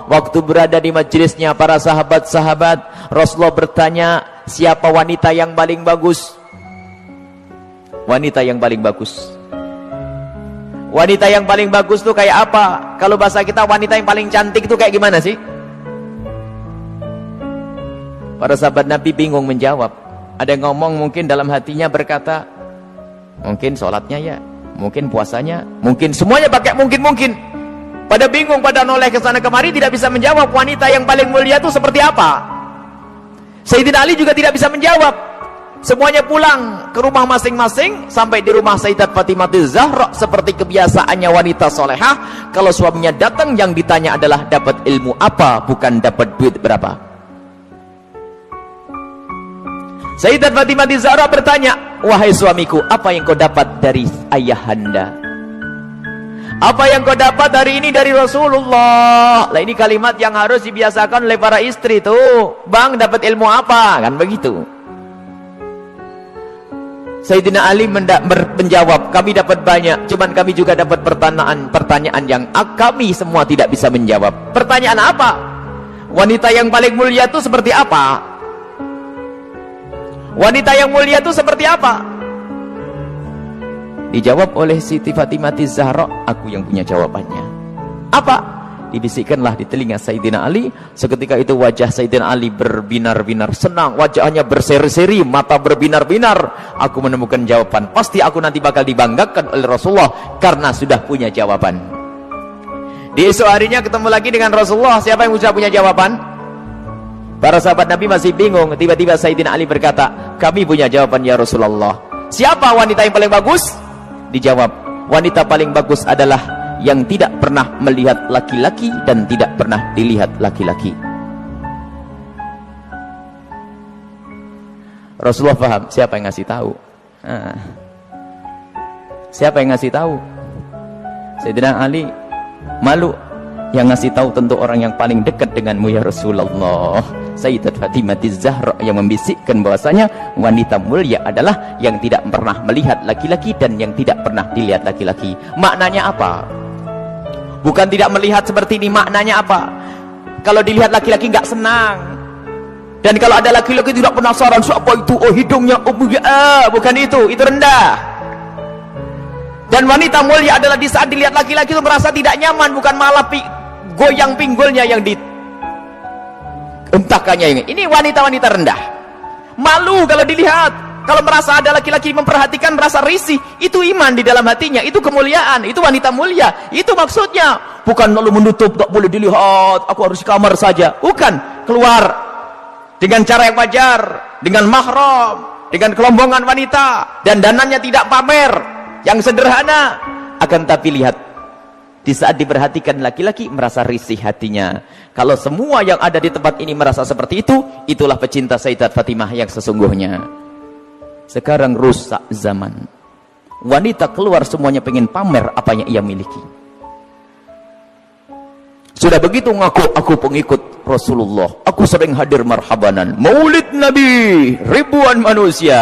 Waktu berada di majelisnya para sahabat-sahabat, Rasulullah bertanya, siapa wanita yang paling bagus? Wanita yang paling bagus. Wanita yang paling bagus tuh kayak apa? Kalau bahasa kita, wanita yang paling cantik tuh kayak gimana sih? Para sahabat Nabi bingung menjawab. Ada yang ngomong mungkin dalam hatinya berkata, mungkin sholatnya ya, mungkin puasanya, mungkin semuanya pakai mungkin. Pada bingung, pada noleh ke sana kemari, tidak bisa menjawab wanita yang paling mulia itu seperti apa. Sayyidina Ali juga tidak bisa menjawab. Semuanya pulang ke rumah masing-masing. Sampai di rumah Sayyidat Fatimah Zahra, seperti kebiasaannya wanita solehah, kalau suaminya datang yang ditanya adalah dapat ilmu apa, bukan dapat duit berapa. Sayyidat Fatimah Zahra bertanya, wahai suamiku, apa yang kau dapat dari ayahanda? Apa yang kau dapat hari ini dari Rasulullah? Lah ini kalimat yang harus dibiasakan oleh para istri tuh. Bang, dapat ilmu apa? Kan begitu. Sayyidina Ali menjawab, kami dapat banyak, cuman kami juga dapat pertanyaan yang kami semua tidak bisa menjawab. Pertanyaan apa? Wanita yang paling mulia itu seperti apa? Wanita yang mulia itu seperti apa? Dijawab oleh Siti Fatimah Zahra, aku yang punya jawabannya. Apa? Dibisikkanlah di telinga Sayyidina Ali. Seketika itu wajah Sayyidina Ali berbinar-binar senang, wajahnya berseri-seri, mata berbinar-binar. Aku menemukan jawaban. Pasti aku nanti bakal dibanggakan oleh Rasulullah karena sudah punya jawaban. Di esok harinya ketemu lagi dengan Rasulullah. Siapa yang sudah punya jawaban? Para sahabat Nabi masih bingung. Tiba-tiba Sayyidina Ali berkata, kami punya jawaban ya Rasulullah. Siapa wanita yang paling bagus? Dijawab, wanita paling bagus adalah yang tidak pernah melihat laki-laki dan tidak pernah dilihat laki-laki. Rasulullah paham siapa yang ngasih tahu. Siapa yang ngasih tahu? Sayyidina Ali malu. Yang ngasih tahu tentu orang yang paling dekat denganmu ya Rasulullah. Sayyidat Fatimah Zahra yang membisikkan bahwasanya wanita mulia adalah yang tidak pernah melihat laki-laki dan yang tidak pernah dilihat laki-laki. Maknanya apa? Bukan tidak melihat seperti ini, maknanya apa? Kalau dilihat laki-laki nggak senang. Dan kalau ada laki-laki tidak penasaran, siapa itu? Oh hidungnya, oh bukan itu rendah. Dan wanita mulia adalah di saat dilihat laki-laki itu merasa tidak nyaman, bukan malah goyang pinggulnya yang dientahkannya. Ini wanita-wanita rendah, malu kalau dilihat. Kalau merasa ada laki-laki memperhatikan, merasa risih, itu iman di dalam hatinya, itu kemuliaan, itu wanita mulia. Itu maksudnya, bukan lalu menutup, tak boleh dilihat, aku harus di kamar saja. Bukan, keluar dengan cara yang wajar, dengan mahram, dengan kelombongan wanita, dan danannya tidak pamer, yang sederhana. Akan tapi lihat, di saat diperhatikan laki-laki merasa risih hatinya. Kalau semua yang ada di tempat ini merasa seperti itu, itulah pecinta Sayyidat Fatimah yang sesungguhnya. Sekarang rusak zaman. Wanita keluar semuanya pengen pamer apa yang ia miliki. Sudah begitu ngaku, aku pengikut Rasulullah, aku sering hadir marhabanan maulid Nabi, ribuan manusia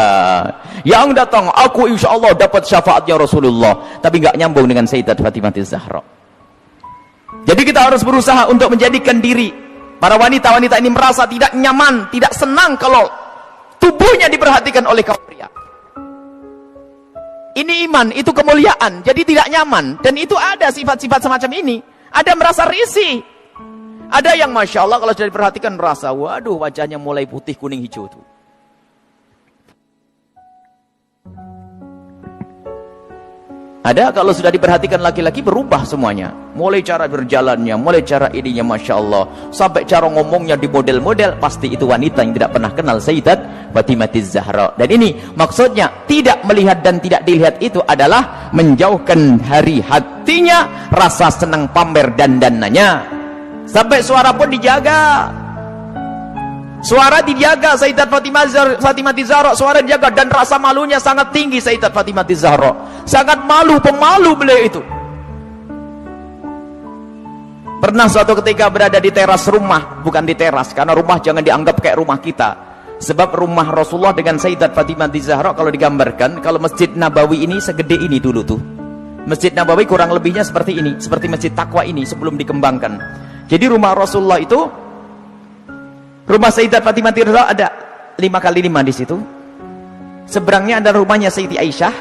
yang datang, aku insya Allah dapat syafaatnya Rasulullah. Tapi nggak nyambung dengan Sayyidat Fatimah Zahra. Jadi kita harus berusaha untuk menjadikan diri para wanita-wanita ini merasa tidak nyaman, tidak senang kalau tubuhnya diperhatikan oleh kaum pria. Ini iman, itu kemuliaan. Jadi tidak nyaman. Dan itu ada sifat-sifat semacam ini. Ada merasa risih. Ada yang Masya Allah kalau sudah diperhatikan merasa, waduh wajahnya mulai putih, kuning, hijau tuh. Ada kalau sudah diperhatikan laki-laki berubah semuanya. Mulai cara berjalannya, mulai cara ininya Masya Allah. Sampai cara ngomongnya di model-model. Pasti itu wanita yang tidak pernah kenal Sayyidat Fatimah Zahra. Dan ini maksudnya tidak melihat dan tidak dilihat itu adalah menjauhkan dari hatinya rasa senang pamer dan dananya. Sampai suara pun dijaga. Suara dijaga Sayyidat Fatimah Zahra, suara dijaga, dan rasa malunya sangat tinggi Sayyidat Fatimah Zahra. Sangat malu, pemalu beliau itu. Pernah suatu ketika berada di teras rumah, bukan di teras, karena rumah jangan dianggap kayak rumah kita. Sebab rumah Rasulullah dengan Sayyidat Fatimah Zahra kalau digambarkan, kalau Masjid Nabawi ini segede ini dulu tuh. Masjid Nabawi kurang lebihnya seperti ini, seperti Masjid Taqwa ini sebelum dikembangkan. Jadi rumah Rasulullah itu, rumah Sayyidat Fatimah Zahra ada 5x5 di situ. Seberangnya ada rumahnya Sayyidi Aisyah,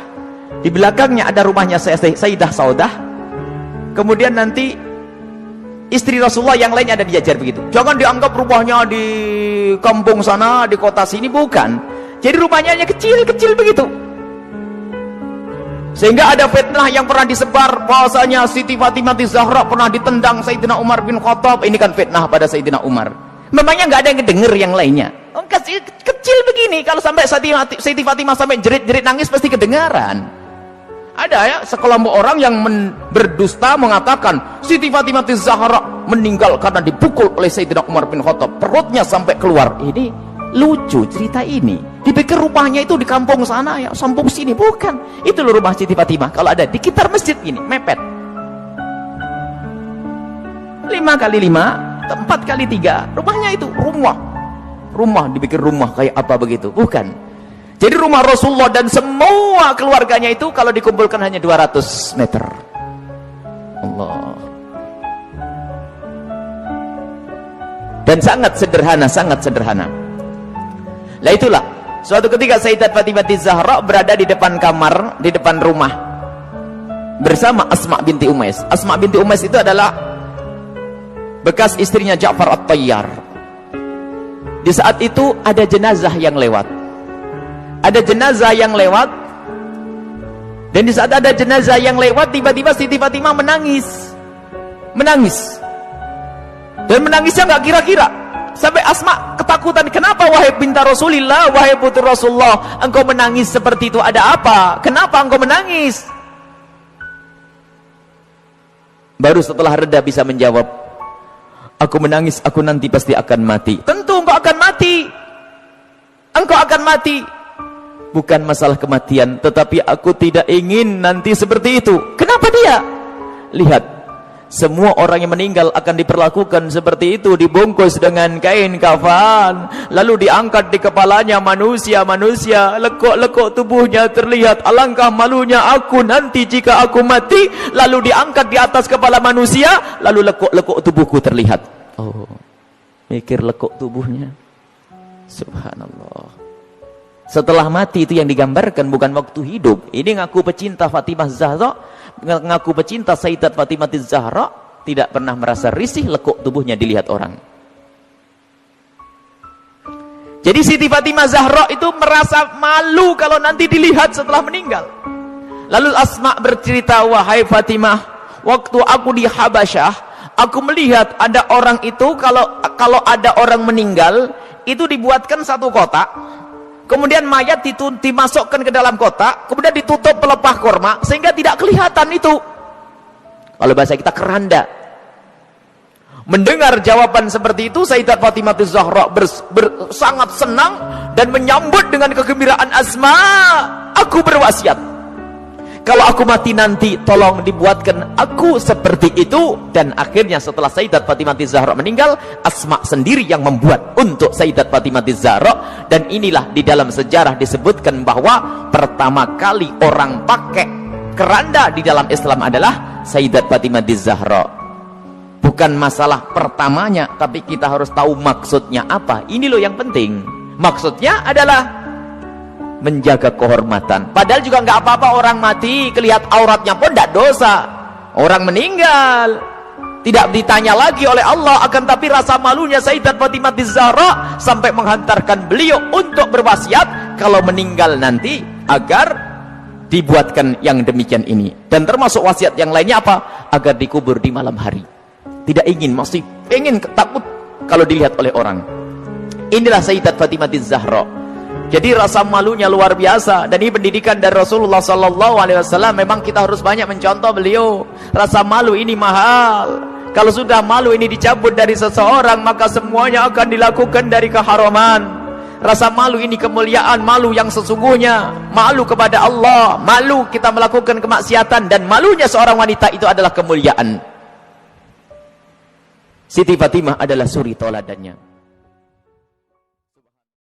di belakangnya ada rumahnya Sayyidah Saudah. Kemudian nanti istri Rasulullah yang lainnya ada dijajar begitu. Jangan dianggap rumahnya di kampung sana, di kota sini, bukan. Jadi rumahnya hanya kecil-kecil begitu. Sehingga ada fitnah yang pernah disebar bahwasanya Siti Fatimah Zahra pernah ditendang Sayyidina Umar bin Khattab. Ini kan fitnah pada Sayyidina Umar. Memangnya nggak ada yang denger yang lainnya. Kecil begini, kalau sampai Siti Fatimah sampai jerit-jerit nangis pasti kedengaran. Ada ya sekelompok orang yang berdusta mengatakan Siti Fatimah Zahra meninggal karena dipukul oleh Sayyidina Umar bin Khattab, perutnya sampai keluar. Ini lucu cerita ini. Dipikir rumahnya itu di kampung sana ya, kampung sini, bukan. Itu loh rumah Siti Fatimah. Kalau ada di sekitar masjid ini, mepet. 5x5, 4x3, rumahnya itu rumah dipikir rumah kayak apa begitu, bukan. Jadi rumah Rasulullah dan semua keluarganya itu kalau dikumpulkan hanya 200 meter. Allah. Dan sangat sederhana. Lah itulah, suatu ketika Sayyidat Fatimah Zahra berada di depan kamar, di depan rumah bersama Asma binti Umais. Asma binti Umais itu adalah bekas istrinya Ja'far At-Tayyar. Di saat itu ada jenazah yang lewat. Dan di saat ada jenazah yang lewat, tiba-tiba Siti Fatimah menangis. Dan menangisnya nggak kira-kira. Sampai Asma ketakutan. Kenapa wahai binti Rasulillah, wahai putri Rasulullah, engkau menangis seperti itu? Ada apa? Kenapa engkau menangis? Baru setelah reda bisa menjawab, aku menangis, aku nanti pasti akan mati. Tentu engkau akan mati. Engkau akan mati. Bukan masalah kematian, tetapi aku tidak ingin nanti seperti itu. Kenapa dia? Lihat, semua orang yang meninggal akan diperlakukan seperti itu, dibungkus dengan kain kafan, lalu diangkat di kepalanya manusia, lekuk-lekuk tubuhnya terlihat. Alangkah malunya aku nanti jika aku mati, lalu diangkat di atas kepala manusia, lalu lekuk-lekuk tubuhku terlihat. Oh, mikir lekuk tubuhnya. Subhanallah. Setelah mati itu yang digambarkan, bukan waktu hidup. Ini ngaku pecinta Fatimah Zahra, ngaku pecinta Sayyidat Fatimah Zahra, tidak pernah merasa risih lekuk tubuhnya dilihat orang. Jadi Siti Fatimah Zahra itu merasa malu kalau nanti dilihat setelah meninggal. Lalu Asma bercerita, wahai Fatimah, waktu aku di Habasyah, aku melihat ada orang itu, kalau ada orang meninggal, itu dibuatkan satu kotak. Kemudian mayat dimasukkan ke dalam kotak, kemudian ditutup pelepah korma sehingga tidak kelihatan itu. Kalau bahasa kita keranda. Mendengar jawaban seperti itu, Sayyidat Fatimah Zahra sangat senang dan menyambut dengan kegembiraan. Asma, aku berwasiat, kalau aku mati nanti tolong dibuatkan aku seperti itu. Dan akhirnya setelah Sayyidat Fatimah Zahra meninggal, Asma sendiri yang membuat untuk Sayyidat Fatimah Zahra. Dan inilah di dalam sejarah disebutkan bahwa pertama kali orang pakai keranda di dalam Islam adalah Sayyidat Fatimah Zahra. Bukan masalah pertamanya, tapi kita harus tahu maksudnya apa. Ini loh yang penting. Maksudnya adalah menjaga kehormatan. Padahal juga nggak apa-apa orang mati, kelihat auratnya pun tidak dosa. Orang meninggal tidak ditanya lagi oleh Allah, akan tapi rasa malunya Sayyidat Fatimah Zahra sampai menghantarkan beliau untuk berwasiat kalau meninggal nanti agar dibuatkan yang demikian ini. Dan termasuk wasiat yang lainnya apa? Agar dikubur di malam hari. Tidak ingin, masih ingin, takut kalau dilihat oleh orang. Inilah Sayyidat Fatimah Zahra. Jadi rasa malunya luar biasa. Dan ini pendidikan dari Rasulullah SAW. Memang kita harus banyak mencontoh beliau. Rasa malu ini mahal. Kalau sudah malu ini dicabut dari seseorang, maka semuanya akan dilakukan dari keharaman. Rasa malu ini kemuliaan, malu yang sesungguhnya, malu kepada Allah, malu kita melakukan kemaksiatan. Dan malunya seorang wanita itu adalah kemuliaan. Siti Fatimah adalah suri toladannya.